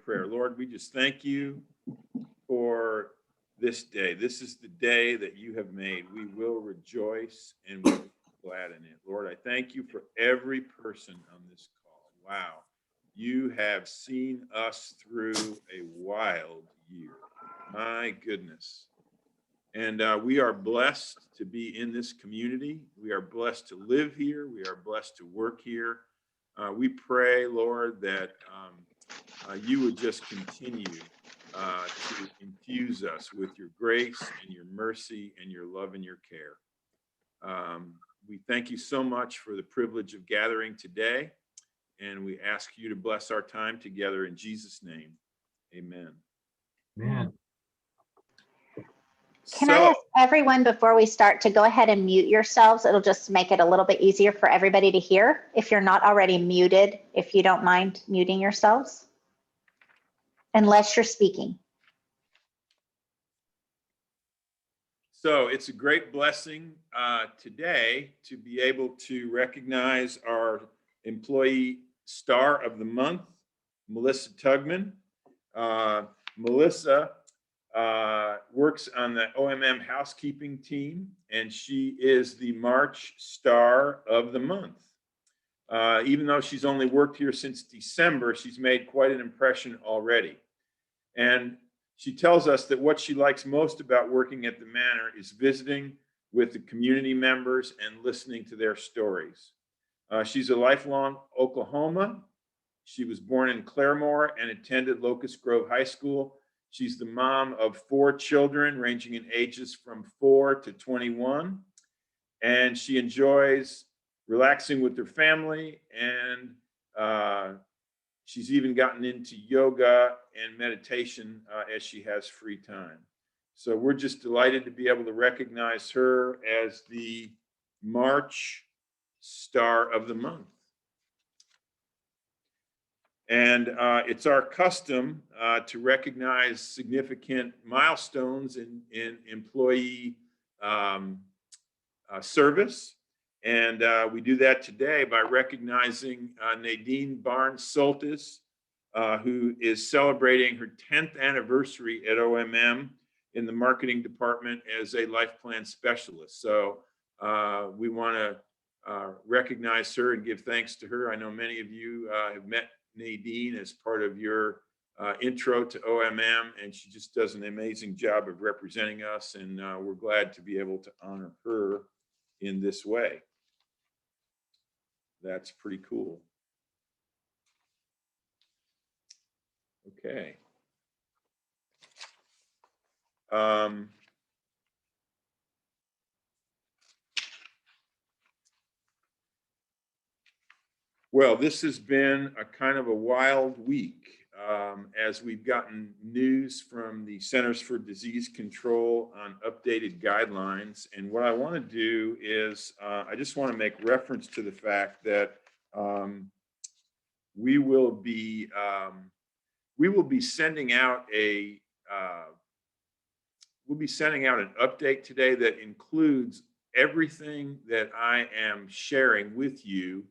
prayer. Lord, we just thank you for this day. This is the day that you have made. We will rejoice and we will be glad in it. Lord, I thank you for every person on this call. Wow. You have seen us through a wild year. My goodness. And we are blessed to be in this community. We are blessed to live here. We are blessed to work here. We pray, Lord, that you would just continue to infuse us with your grace and your mercy and your love and your care. We thank you so much for the privilege of gathering today, and we ask you to bless our time together in Jesus' name. Amen. Man. Can I ask everyone before we start to go ahead and mute yourselves? It'll just make it a little bit easier for everybody to hear. If you're not already muted, if you don't mind muting yourselves, unless you're speaking. So it's a great blessing today to be able to recognize our employee star of the month, Melissa Tugman. Melissa works on the OMM housekeeping team, and she is the March star of the month. Even though she's only worked here since December, she's made quite an impression already. And she tells us that what she likes most about working at the Manor is visiting with the community members and listening to their stories. She's a lifelong Oklahoma. She was born in Claremore and attended Locust Grove High School. She's the mom of 4 children ranging in ages from 4 to 21. And she enjoys relaxing with her family, and she's even gotten into yoga and meditation as she has free time. So we're just delighted to be able to recognize her as the March Star of the Month. And it's our custom to recognize significant milestones in employee service. And we do that today by recognizing Nadine Barnes-Soltis, who is celebrating her 10th anniversary at OMM in the marketing department as a life plan specialist. So we want to recognize her and give thanks to her. I know many of you have met Nadine as part of your intro to OMM, and she just does an amazing job of representing us, and we're glad to be able to honor her in this way. That's pretty cool. Okay. Well, this has been a kind of a wild week as we've gotten news from the Centers for Disease Control on updated guidelines. And what I want to do is I just want to make reference to the fact that we will be sending out an update today that includes everything that I am sharing with you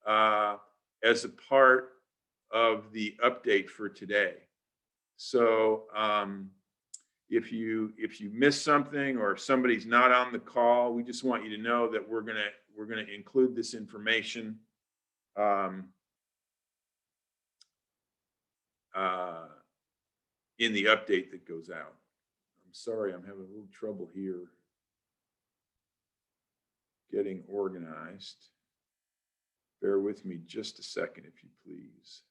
as a part of the update for today. So if you miss something or if somebody's not on the call, we just want you to know that we're gonna include this information in the update that goes out. I'm sorry, I'm having a little trouble here getting organized. Bear with me just a second, if you please.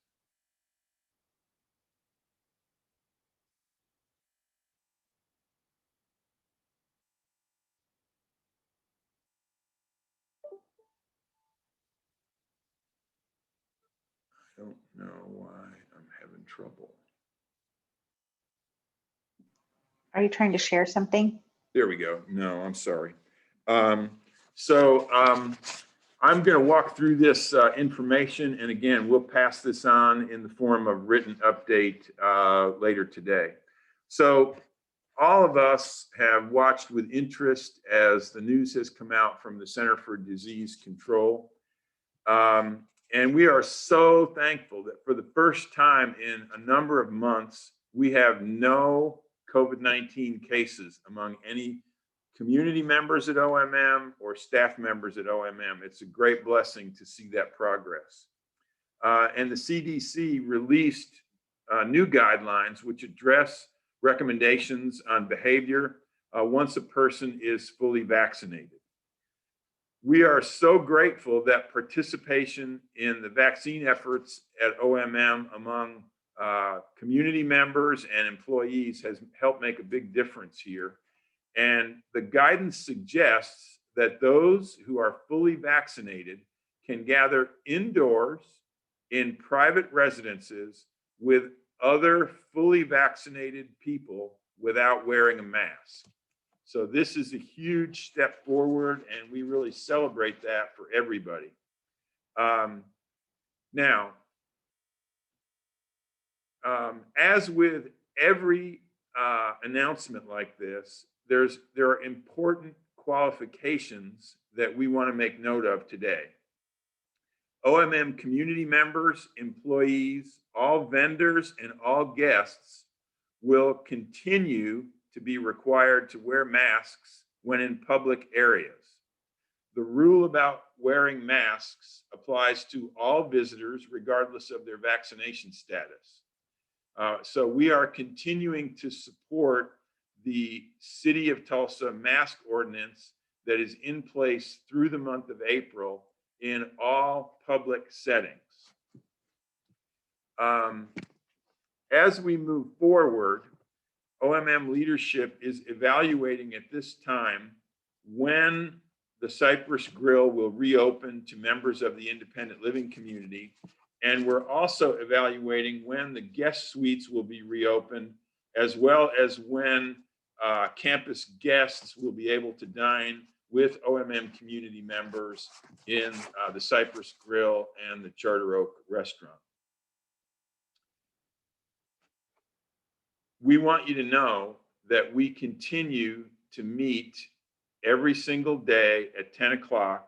I don't know why I'm having trouble. Are you trying to share something? There we go. No, I'm sorry. I'm going to walk through this information, and again, we'll pass this on in the form of written update later today. So all of us have watched with interest as the news has come out from the Center for Disease Control. And we are so thankful that for the first time in a number of months, we have no COVID-19 cases among any community members at OMM or staff members at OMM. It's a great blessing to see that progress. And the CDC released new guidelines which address recommendations on behavior once a person is fully vaccinated. We are so grateful that participation in the vaccine efforts at OMM among community members and employees has helped make a big difference here. And the guidance suggests that those who are fully vaccinated can gather indoors in private residences with other fully vaccinated people without wearing a mask. So this is a huge step forward, and we really celebrate that for everybody. Now, as with every announcement like this, there are important qualifications that we want to make note of today. OMM community members, employees, all vendors, and all guests will continue to be required to wear masks when in public areas. The rule about wearing masks applies to all visitors, regardless of their vaccination status. So we are continuing to support the City of Tulsa mask ordinance that is in place through the month of April in all public settings. As we move forward, OMM leadership is evaluating at this time when the Cypress Grill will reopen to members of the independent living community. And we're also evaluating when the guest suites will be reopened, as well as when campus guests will be able to dine with OMM community members in the Cypress Grill and the Charter Oak restaurant. We want you to know that we continue to meet every single day at 10 o'clock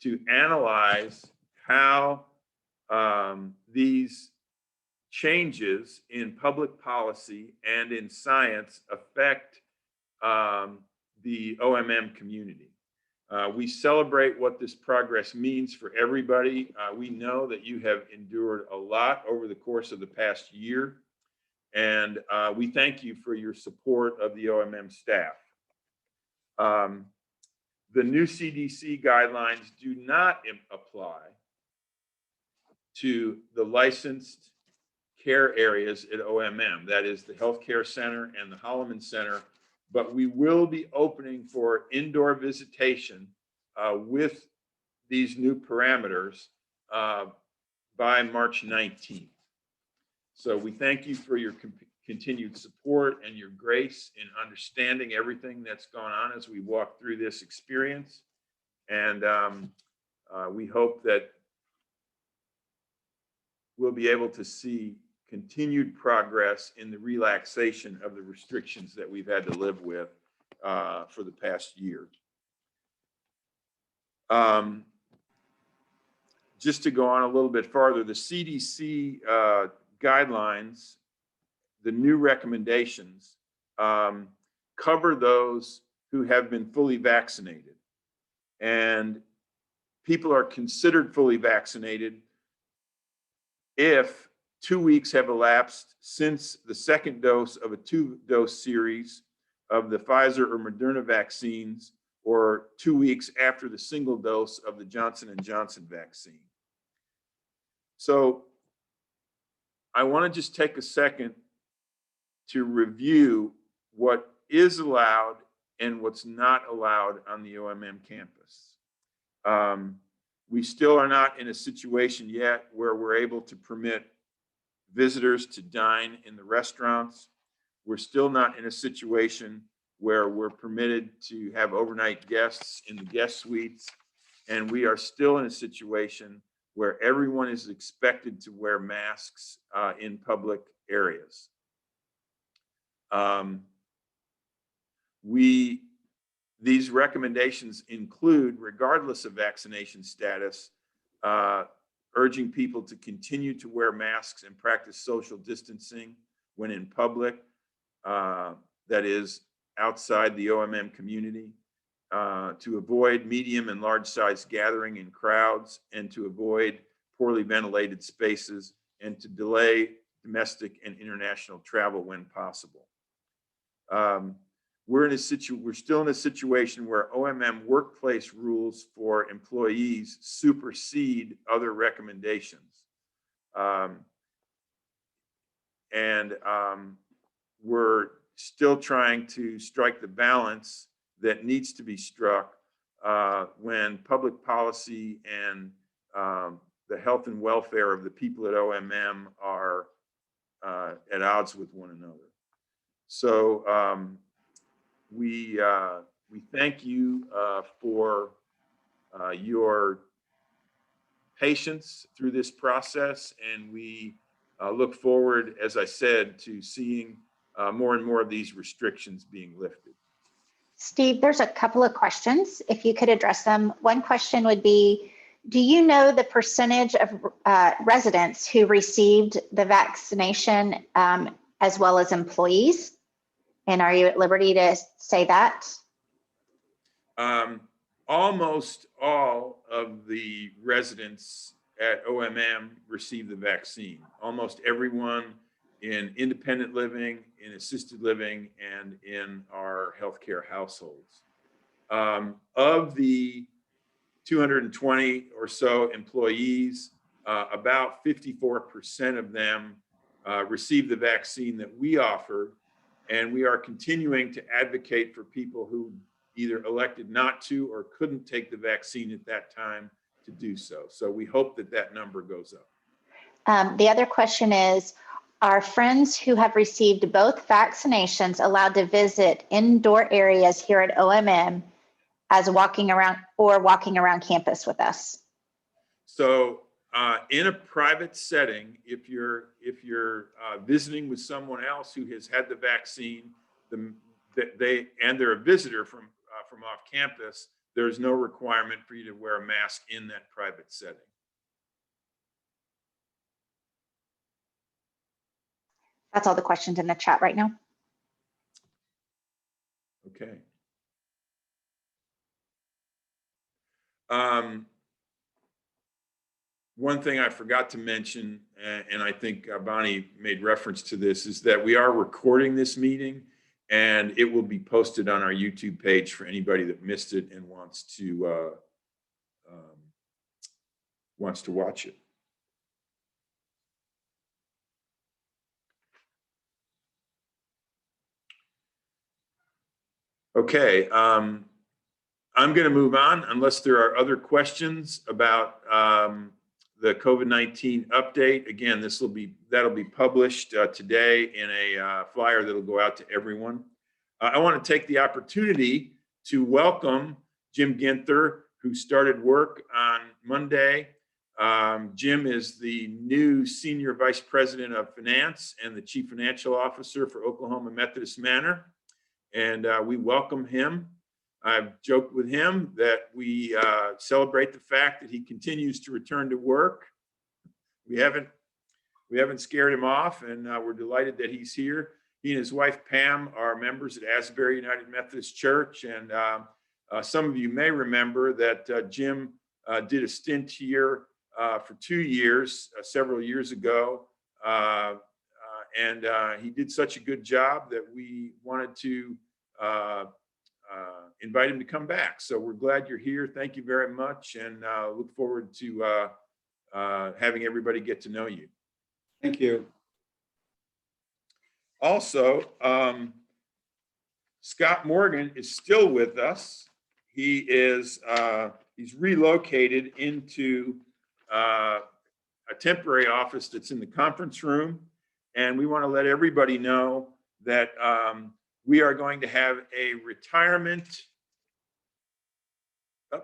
to analyze how these changes in public policy and in science affect the OMM community. We celebrate what this progress means for everybody. We know that you have endured a lot over the course of the past year, and we thank you for your support of the OMM staff. The new CDC guidelines do not apply to the licensed care areas at OMM, that is the Healthcare Center and the Holloman Center, but we will be opening for indoor visitation with these new parameters by March 19th. So we thank you for your continued support and your grace in understanding everything that's gone on as we walk through this experience. And we hope that we'll be able to see continued progress in the relaxation of the restrictions that we've had to live with for the past year. Just to go on a little bit farther, the CDC guidelines, the new recommendations, cover those who have been fully vaccinated. And people are considered fully vaccinated if 2 weeks have elapsed since the second dose of a 2-dose series of the Pfizer or Moderna vaccines, or 2 weeks after the single dose of the Johnson & Johnson vaccine. So I want to just take a second to review what is allowed and what's not allowed on the OMM campus. We still are not in a situation yet where we're able to permit visitors to dine in the restaurants. We're still not in a situation where we're permitted to have overnight guests in the guest suites. And we are still in a situation where everyone is expected to wear masks in public areas. These recommendations include, regardless of vaccination status, urging people to continue to wear masks and practice social distancing when in public, that is outside the OMM community, to avoid medium and large size gathering in crowds, and to avoid poorly ventilated spaces, and to delay domestic and international travel when possible. We're still in a situation where OMM workplace rules for employees supersede other recommendations. We're still trying to strike the balance that needs to be struck when public policy and the health and welfare of the people at OMM are at odds with one another. So we thank you for your patience through this process, and we look forward, as I said, to seeing more and more of these restrictions being lifted. Steve, there's a couple of questions, if you could address them. One question would be, do you know the percentage of residents who received the vaccination as well as employees? And are you at liberty to say that? Almost all of the residents at OMM received the vaccine. Almost everyone in independent living, in assisted living, and in our healthcare households. Of the 220 or so employees, about 54% of them received the vaccine that we offered, and we are continuing to advocate for people who either elected not to or couldn't take the vaccine at that time to do so. So we hope that that number goes up. The other question is, are friends who have received both vaccinations allowed to visit indoor areas here at OMM as walking around campus with us? So in a private setting, if you're visiting with someone else who has had the vaccine, they're a visitor from off campus, there's no requirement for you to wear a mask in that private setting. That's all the questions in the chat right now. Okay. One thing I forgot to mention, and I think Bonnie made reference to this, is that we are recording this meeting, and it will be posted on our YouTube page for anybody that missed it and wants to watch it. Okay, I'm going to move on unless there are other questions about the COVID-19 update. Again, that'll be published today in a flyer that'll go out to everyone. I want to take the opportunity to welcome Jim Ginther, who started work on Monday. Jim is the new Senior Vice President of Finance and the Chief Financial Officer for Oklahoma Methodist Manor. And we welcome him. I've joked with him that we celebrate the fact that he continues to return to work. We haven't scared him off, and we're delighted that he's here. He and his wife Pam are members at Asbury United Methodist Church, and some of you may remember that Jim did a stint here for 2 years, several years ago, and he did such a good job that we wanted to invite him to come back. So we're glad you're here. Thank you very much, and look forward to having everybody get to know you. Thank you. Also, Scott Morgan is still with us. He's relocated into a temporary office that's in the conference room, and we want to let everybody know that we are going to have a retirement. Oh,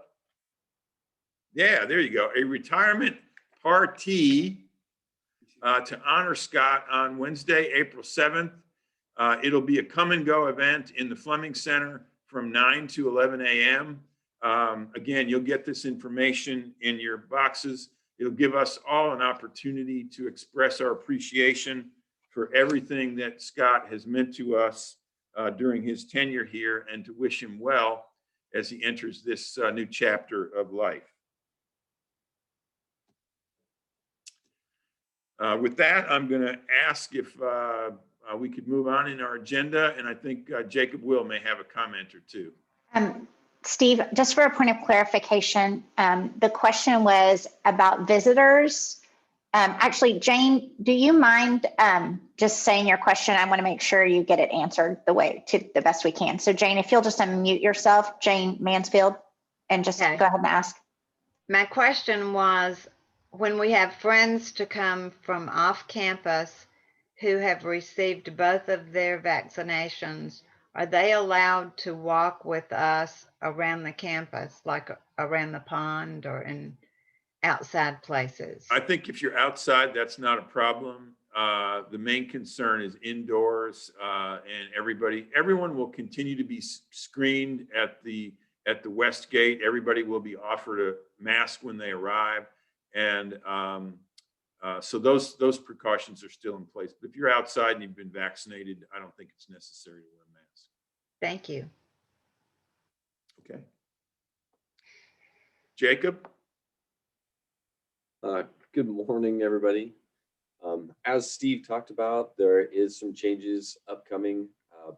yeah, there you go. A retirement party to honor Scott on Wednesday, April 7th. It'll be a come and go event in the Fleming Center from 9 to 11 a.m. Again, you'll get this information in your boxes. It'll give us all an opportunity to express our appreciation for everything that Scott has meant to us during his tenure here, and to wish him well as he enters this new chapter of life. With that, I'm going to ask if we could move on in our agenda, and I think Jacob Will may have a comment or two. Steve, just for a point of clarification, the question was about visitors. Actually, Jane, do you mind just saying your question? I want to make sure you get it answered to the best we can. So Jane, if you'll just unmute yourself, Jane Mansfield, and just Okay. go ahead and ask. My question was, when we have friends to come from off campus who have received both of their vaccinations, are they allowed to walk with us around the campus, like around the pond or in outside places? I think if you're outside, that's not a problem. The main concern is indoors, and everyone will continue to be screened at the West Gate. Everybody will be offered a mask when they arrive, and so those precautions are still in place. But if you're outside and you've been vaccinated, I don't think it's necessary to wear a mask. Thank you. Okay. Jacob? Good morning, everybody. As Steve talked about, there is some changes upcoming.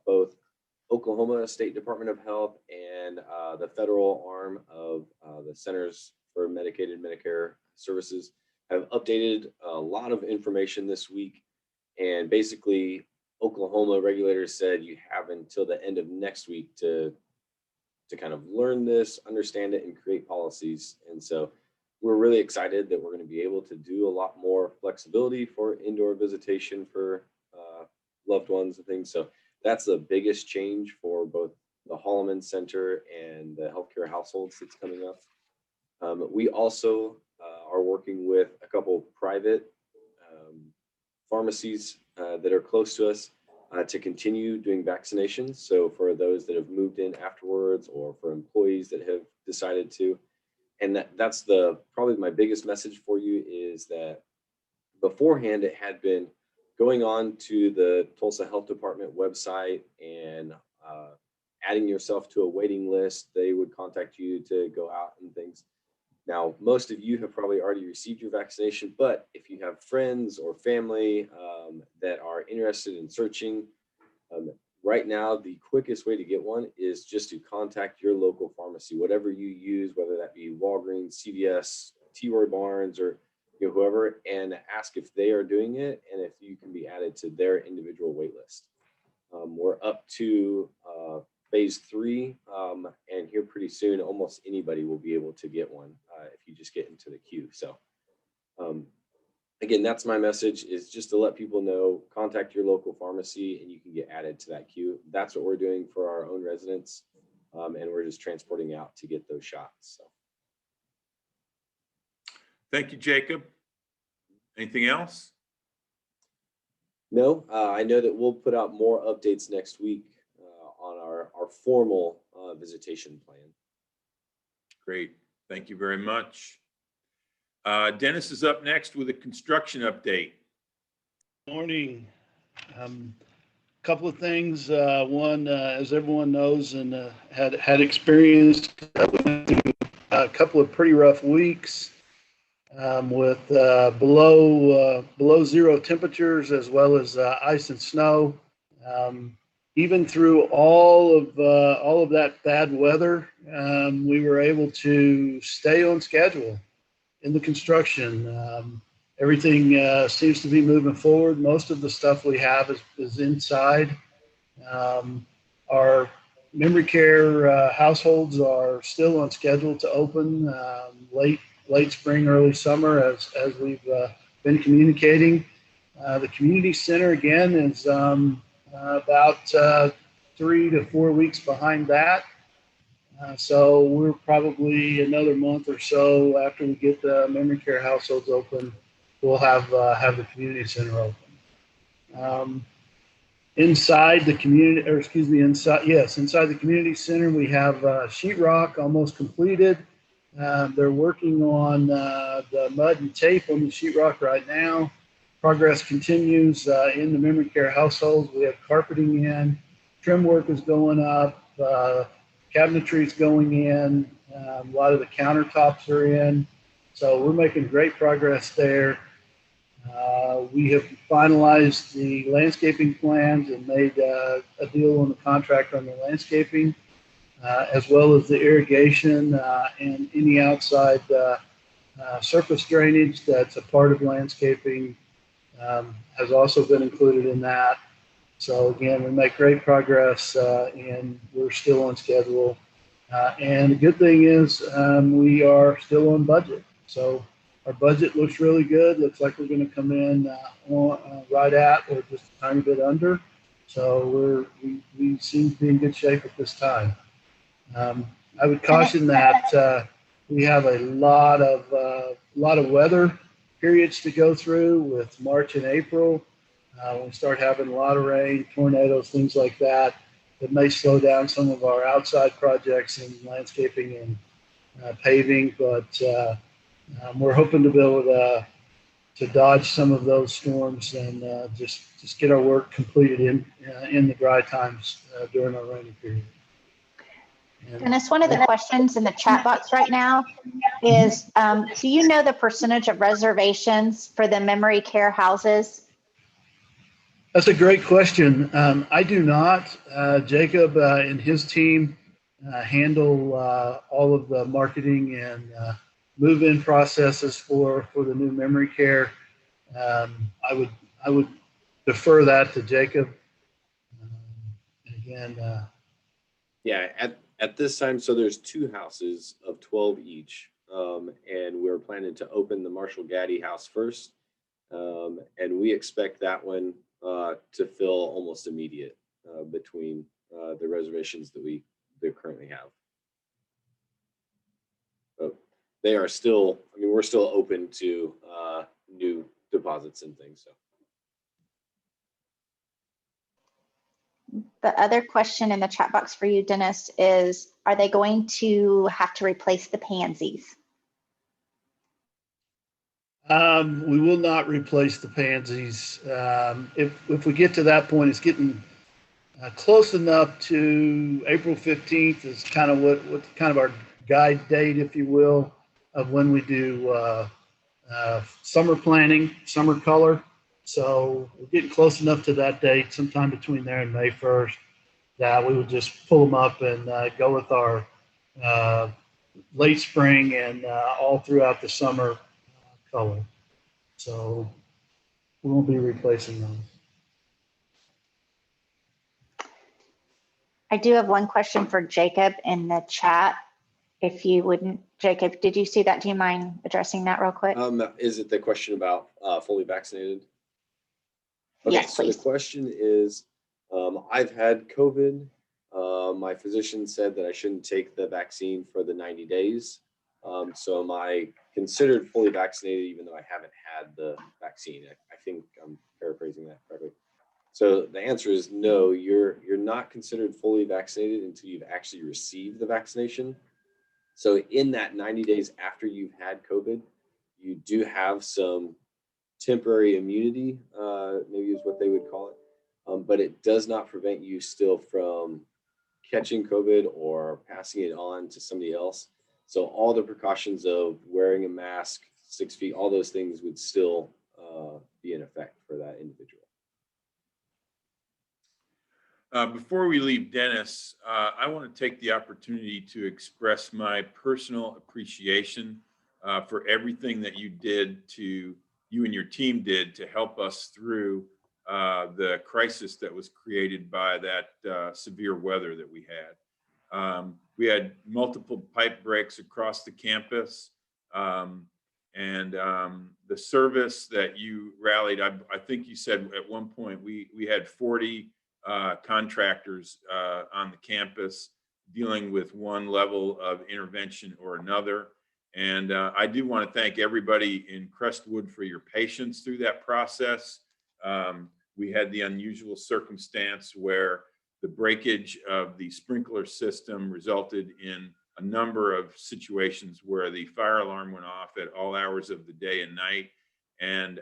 Both Oklahoma State Department of Health and the federal arm of the Centers for Medicaid and Medicare Services have updated a lot of information this week. And basically, Oklahoma regulators said you have until the end of next week to kind of learn this, understand it, and create policies. And so we're really excited that we're going to be able to do a lot more flexibility for indoor visitation for loved ones and things. So that's the biggest change for both the Holloman Center and the healthcare households that's coming up. We also are working with a couple private pharmacies that are close to us to continue doing vaccinations. So for those that have moved in afterwards, or for employees that have decided to. And that's probably my biggest message for you, is that beforehand it had been going on to the Tulsa Health Department website and adding yourself to a waiting list. They would contact you to go out and things. Now, most of you have probably already received your vaccination, but if you have friends or family that are interested in searching, right now, the quickest way to get one is just to contact your local pharmacy, whatever you use, whether that be Walgreens, CVS, T. Roy Barnes, or whoever, and ask if they are doing it and if you can be added to their individual wait list. We're up to phase 3, and here pretty soon, almost anybody will be able to get one if you just get into the queue. So again, that's my message, is just to let people know, contact your local pharmacy and you can get added to that queue. That's what we're doing for our own residents, and we're just transporting out to get those shots. So. Thank you, Jacob. Anything else? No, I know that we'll put out more updates next week on our formal visitation plan. Great. Thank you very much. Dennis is up next with a construction update. Morning. Couple of things. One, as everyone knows and had experienced, we went through a couple of pretty rough weeks with below zero temperatures, as well as ice and snow. Even through all of that bad weather, we were able to stay on schedule in the construction. Everything seems to be moving forward. Most of the stuff we have is inside. Our memory care households are still on schedule to open late spring, early summer, as we've been communicating. The community center, again, is about 3 to 4 weeks behind that. So we're probably another month or so after we get the memory care households open, we'll have the community center open. Inside the community, or excuse me, inside the community center, we have sheetrock almost completed. They're working on the mud and tape on the sheetrock right now. Progress continues in the memory care households. We have carpeting in, trim work is going up, cabinetry is going in, a lot of the countertops are in. So we're making great progress there. We have finalized the landscaping plans and made a deal on the contract on the landscaping, as well as the irrigation and any outside surface drainage that's a part of landscaping has also been included in that. So again, we make great progress and we're still on schedule. And the good thing is we are still on budget. So our budget looks really good. Looks like we're going to come in right at or just a tiny bit under. So we seem to be in good shape at this time. I would caution that we have a lot of weather periods to go through with March and April. When we start having a lot of rain, tornadoes, things like that, it may slow down some of our outside projects in landscaping and paving, but we're hoping to be able to dodge some of those storms and just get our work completed in the dry times during our rainy period. Dennis, one of the questions in the chat box right now is, do you know the percentage of reservations for the memory care houses? That's a great question. I do not. Jacob and his team handle all of the marketing and move-in processes for the new memory care. I would defer that to Jacob. And again, Yeah, at this time, so there's 2 houses of 12 each, and we're planning to open the Marshall Gaddy house first, and we expect that one to fill almost immediate between the reservations that we currently have. But they are still, I mean, we're still open to new deposits and things. So. The other question in the chat box for you, Dennis, is, are they going to have to replace the pansies? we will not replace the pansies. If we get to that point, it's getting close enough to April 15th is kind of what kind of our guide date, if you will, of when we do summer planning, summer color. So we're getting close enough to that date, sometime between there and May 1st, that we would just pull them up and go with our late spring and all throughout the summer color. So we won't be replacing those. I do have one question for Jacob in the chat. If you wouldn't, Jacob, did you see that? Do you mind addressing that real quick? Is it the question about fully vaccinated? Okay, Yes, so please. the question is, I've had COVID. My physician said that I shouldn't take the vaccine for the 90 days. So am I considered fully vaccinated even though I haven't had the vaccine? I think I'm paraphrasing that correctly. So the answer is no, you're not considered fully vaccinated until you've actually received the vaccination. So in that 90 days after you've had COVID, you do have some temporary immunity, maybe is what they would call it. But it does not prevent you still from catching COVID or passing it on to somebody else. So all the precautions of wearing a mask, 6 feet, all those things would still be in effect for that individual. Before we leave Dennis, I want to take the opportunity to express my personal appreciation for everything that you and your team did to help us through the crisis that was created by that severe weather that we had. We had multiple pipe breaks across the campus, and the service that you rallied, I think you said at one point we had 40 contractors on the campus dealing with one level of intervention or another. And I do want to thank everybody in Crestwood for your patience through that process. We had the unusual circumstance where the breakage of the sprinkler system resulted in a number of situations where the fire alarm went off at all hours of the day and night. And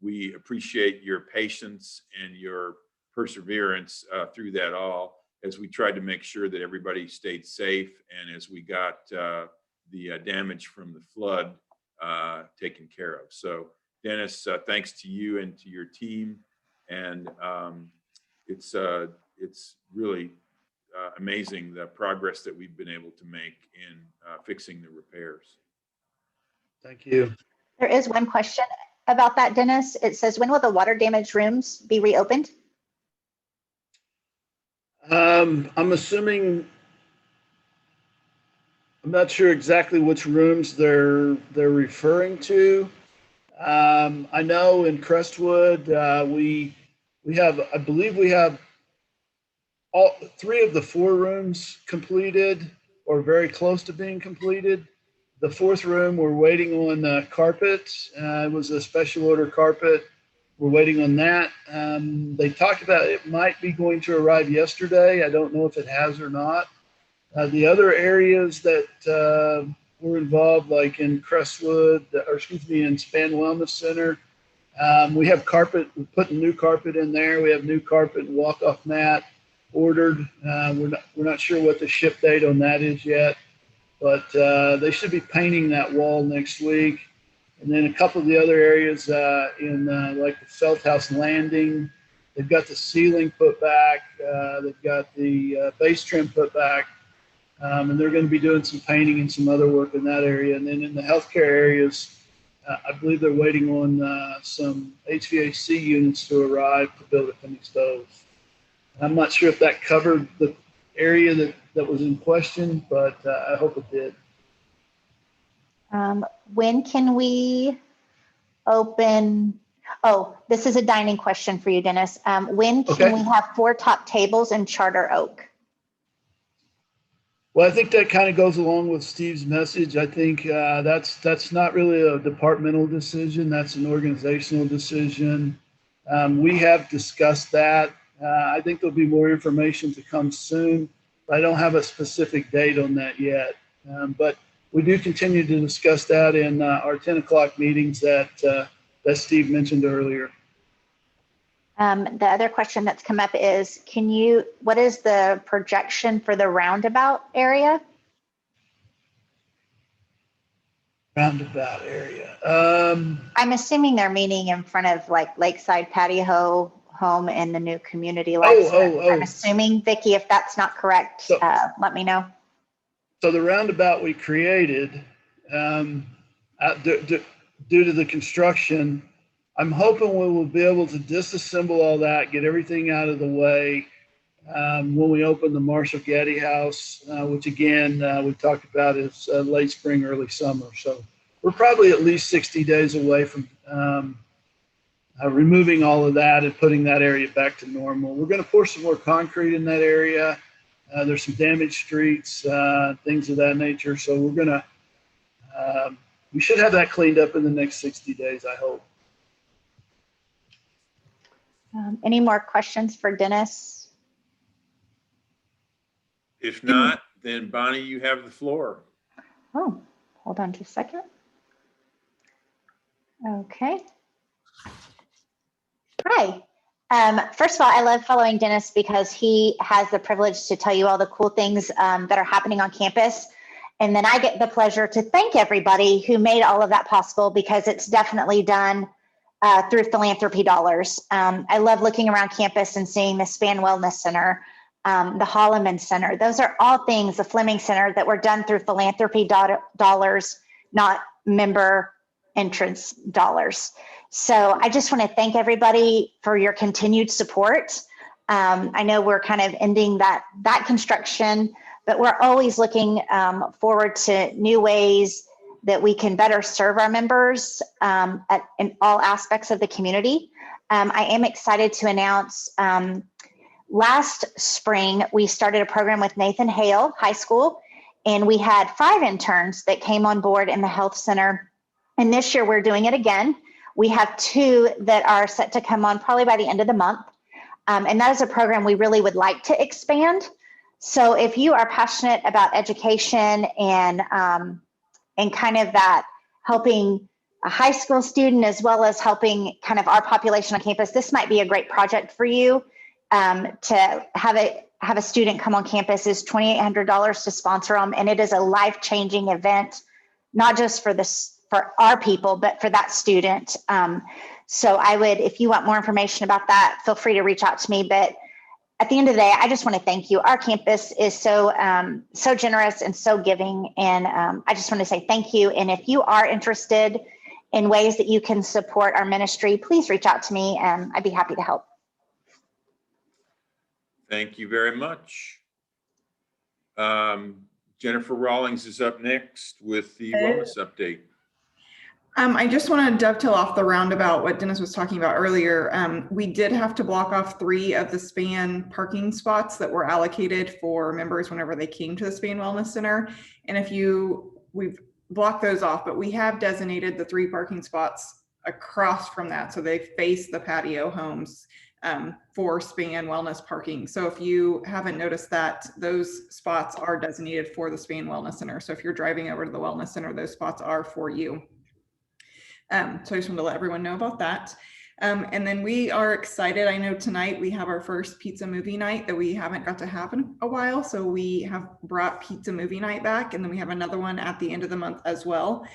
we appreciate your patience and your perseverance through that all, as we tried to make sure that everybody stayed safe, and as we got the damage from the flood taken care of. So Dennis, thanks to you and to your team. And it's really amazing the progress that we've been able to make in fixing the repairs. Thank you. There is one question about that, Dennis. It says, when will the water damaged rooms be reopened? I'm assuming, I'm not sure exactly which rooms they're referring to. I know in Crestwood, we have, I believe we have all 3 of the 4 rooms completed or very close to being completed. The 4th room, we're waiting on carpet. It was a special order carpet. We're waiting on that. They talked about it might be going to arrive yesterday. I don't know if it has or not. The other areas that were involved, like in Crestwood, or excuse me, in Span Wellness Center, we have carpet. We're putting new carpet in there. We have new carpet and walk-off mat ordered. We're not sure what the ship date on that is yet, but they should be painting that wall next week. And then a couple of the other areas in like the Feldhouse Landing, they've got the ceiling put back. They've got the base trim put back. And they're going to be doing some painting and some other work in that area. And then in the healthcare areas, I believe they're waiting on some HVAC units to arrive to build a finish those. I'm not sure if that covered the area that was in question, but I hope it did. When can we open? Oh, this is a dining question for you, Dennis. When can we have 4 top tables in Charter Oak? Well, I think that kind of goes along with Steve's message. I think that's not really a departmental decision. That's an organizational decision. We have discussed that. I think there'll be more information to come soon. I don't have a specific date on that yet. But we do continue to discuss that in our 10 o'clock meetings that Steve mentioned earlier. The other question that's come up is, what is the projection for the roundabout area? Roundabout area. I'm assuming they're meaning in front of like Lakeside Patio Home and the new community life. I'm assuming, Vicki, if that's not correct, let me know. So the roundabout we created, due to the construction, I'm hoping we will be able to disassemble all that, get everything out of the way when we open the Marshall Getty House, which again, we talked about is late spring, early summer. So we're probably at least 60 days away from removing all of that and putting that area back to normal. We're going to pour some more concrete in that area. There's some damaged streets, things of that nature. So we're going to, we should have that cleaned up in the next 60 days, I hope. Any more questions for Dennis? If not, then Bonnie, you have the floor. Oh, hold on just a second. Okay. Hi. First of all, I love following Dennis because he has the privilege to tell you all the cool things that are happening on campus. And then I get the pleasure to thank everybody who made all of that possible, because it's definitely done through philanthropy dollars. I love looking around campus and seeing the Span Wellness Center, the Holloman Center. Those are all things, the Fleming Center, that were done through philanthropy dollars, not member entrance dollars. So I just want to thank everybody for your continued support. I know we're kind of ending that construction, but we're always looking forward to new ways that we can better serve our members in all aspects of the community. I am excited to announce last spring, we started a program with Nathan Hale High School, and we had 5 interns that came on board in the health center. And this year we're doing it again. We have 2 that are set to come on probably by the end of the month. And that is a program we really would like to expand. So if you are passionate about education and kind of that helping a high school student as well as helping kind of our population on campus, this might be a great project for you. To have a student come on campus is $2,800 to sponsor them, and it is a life-changing event, not just for our people, but for that student. So I would, if you want more information about that, feel free to reach out to me. But at the end of the day, I just want to thank you. Our campus is so generous and so giving, and I just want to say thank you. And if you are interested in ways that you can support our ministry, please reach out to me, and I'd be happy to help. Thank you very much. Jennifer Rawlings is up next with the wellness update. I just want to dovetail off the roundabout what Dennis was talking about earlier. We did have to block off 3 of the SPAN parking spots that were allocated for members whenever they came to the SPAN Wellness Center. And we've blocked those off, but we have designated the 3 parking spots across from that. So they face the patio homes for SPAN Wellness parking. So if you haven't noticed that, those spots are designated for the SPAN Wellness Center. So if you're driving over to the Wellness Center, those spots are for you. So I just wanted to let everyone know about that. And then we are excited. I know tonight we have our first pizza movie night that we haven't got to have in a while. So we have brought pizza movie night back, and then we have another one at the end of the month as well.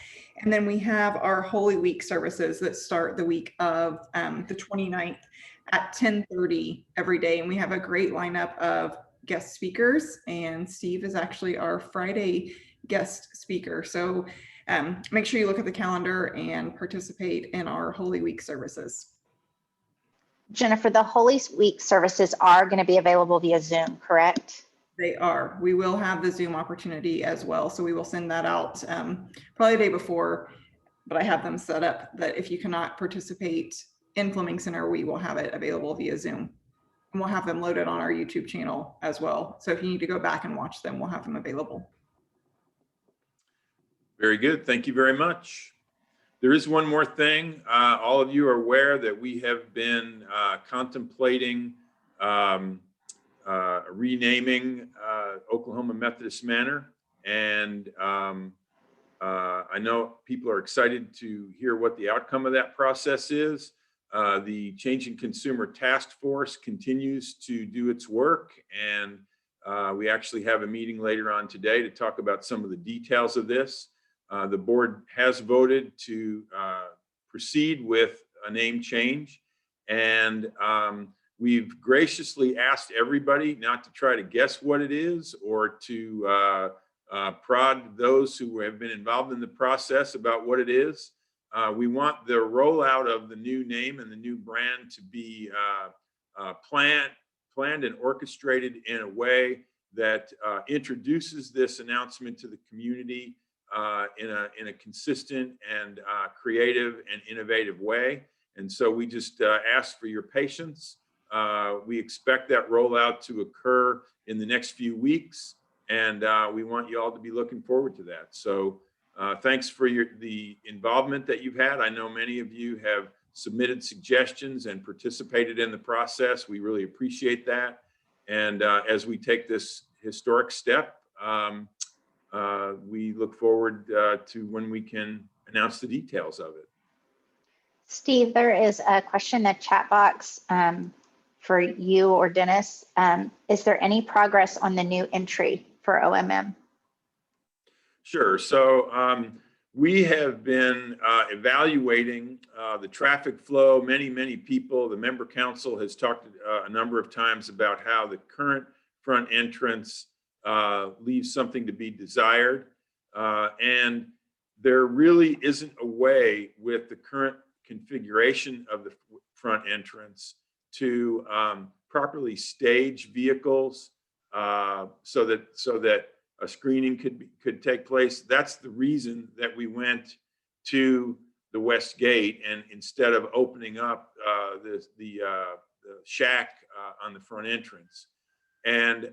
And then we have our Holy Week services that start the week of the 29th at 10:30 every day. And we have a great lineup of guest speakers, and Steve is actually our Friday guest speaker. So make sure you look at the calendar and participate in our Holy Week services. Jennifer, the Holy Week services are going to be available via Zoom, correct? They are. We will have the Zoom opportunity as well. So we will send that out probably the day before, but I have them set up that if you cannot participate in Fleming Center, we will have it available via Zoom. And we'll have them loaded on our YouTube channel as well. So if you need to go back and watch them, we'll have them available. Very good. Thank you very much. There is one more thing. All of you are aware that we have been contemplating renaming Oklahoma Methodist Manor. And I know people are excited to hear what the outcome of that process is. The Changing Consumer Task Force continues to do its work, and we actually have a meeting later on today to talk about some of the details of this. The board has voted to proceed with a name change, and we've graciously asked everybody not to try to guess what it is or to prod those who have been involved in the process about what it is. We want the rollout of the new name and the new brand to be planned and orchestrated in a way that introduces this announcement to the community in a consistent and creative and innovative way. And so we just ask for your patience. We expect that rollout to occur in the next few weeks, and we want you all to be looking forward to that. So thanks for the involvement that you've had. I know many of you have submitted suggestions and participated in the process. We really appreciate that. And as we take this historic step, we look forward to when we can announce the details of it. Steve, there is a question in the chat box for you or Dennis. Is there any progress on the new entry for OMM? Sure. So we have been evaluating the traffic flow. Many people, the member council has talked a number of times about how the current front entrance leaves something to be desired. And there really isn't a way with the current configuration of the front entrance to properly stage vehicles so that a screening could take place. That's the reason that we went to the west gate, and instead of opening up the shack on the front entrance. And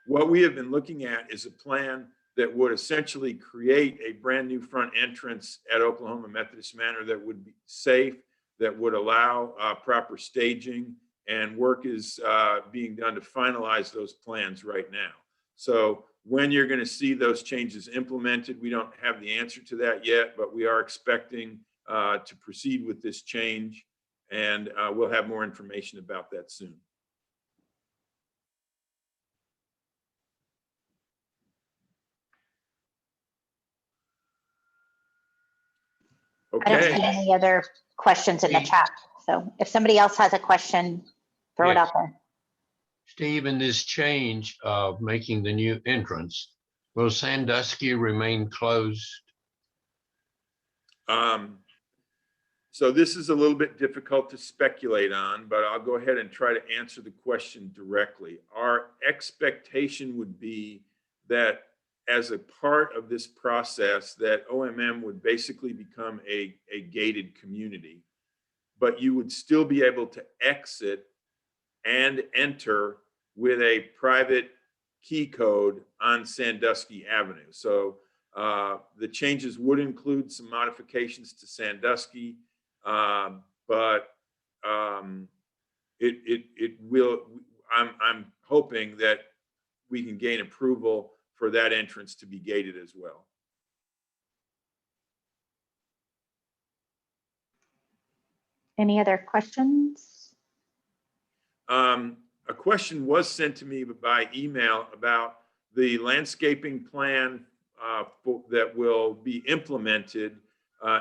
what we have been looking at is a plan that would essentially create a brand new front entrance at Oklahoma Methodist Manor that would be safe, that would allow proper staging, and work is being done to finalize those plans right now. So when you're going to see those changes implemented, we don't have the answer to that yet, but we are expecting to proceed with this change, and we'll have more information about that soon. I don't see Okay. any other questions in the chat. So if somebody else has a question, throw it Yes. out there. Steve, in this change of making the new entrance, will Sandusky remain closed? So this is a little bit difficult to speculate on, but I'll go ahead and try to answer the question directly. Our expectation would be that as a part of this process, that OMM would basically become a gated community, but you would still be able to exit and enter with a private key code on Sandusky Avenue. So the changes would include some modifications to Sandusky, but it will. I'm hoping that we can gain approval for that entrance to be gated as well. Any other questions? A question was sent to me by email about the landscaping plan that will be implemented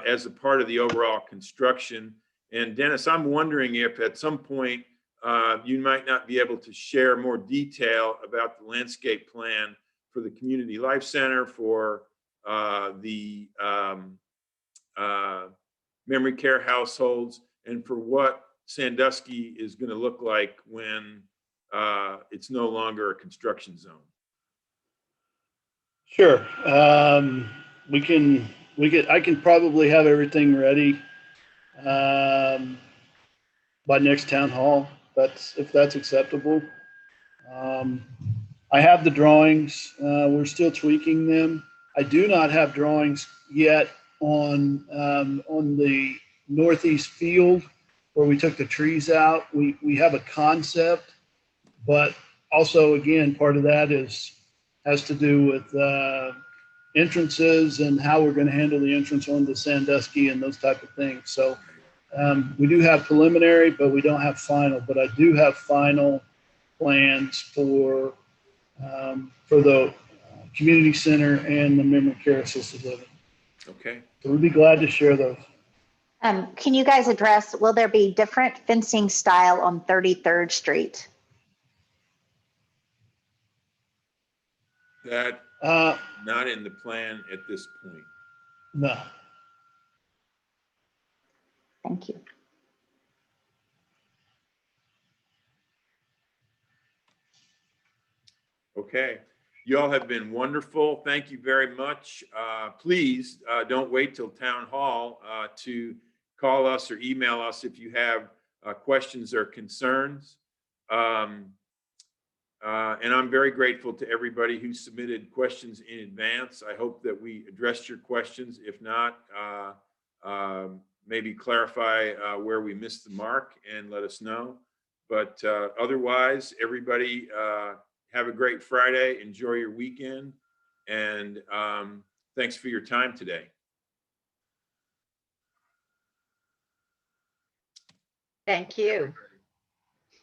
as a part of the overall construction. And Dennis, I'm wondering if at some point you might not be able to share more detail about the landscape plan for the Community Life Center, for the memory care households, and for what Sandusky is going to look like when it's no longer a construction zone. Sure. I can probably have everything ready by next town hall. If that's acceptable. I have the drawings. We're still tweaking them. I do not have drawings yet on the northeast field where we took the trees out. We have a concept, but also again, part of that has to do with entrances and how we're going to handle the entrance onto Sandusky and those type of things. So we do have preliminary, but we don't have final. But I do have final plans for the community center and the memory care assisted living. Okay. So we'd be glad to share those. Can you guys address, will there be different fencing style on 33rd Street? That not in the plan at this point. No. Thank you. Okay. You all have been wonderful. Thank you very much. Please don't wait till town hall to call us or email us if you have questions or concerns. And I'm very grateful to everybody who submitted questions in advance. I hope that we addressed your questions. If not, maybe clarify where we missed the mark and let us know. But otherwise, everybody have a great Friday. Enjoy your weekend. And thanks for your time today. Thank you.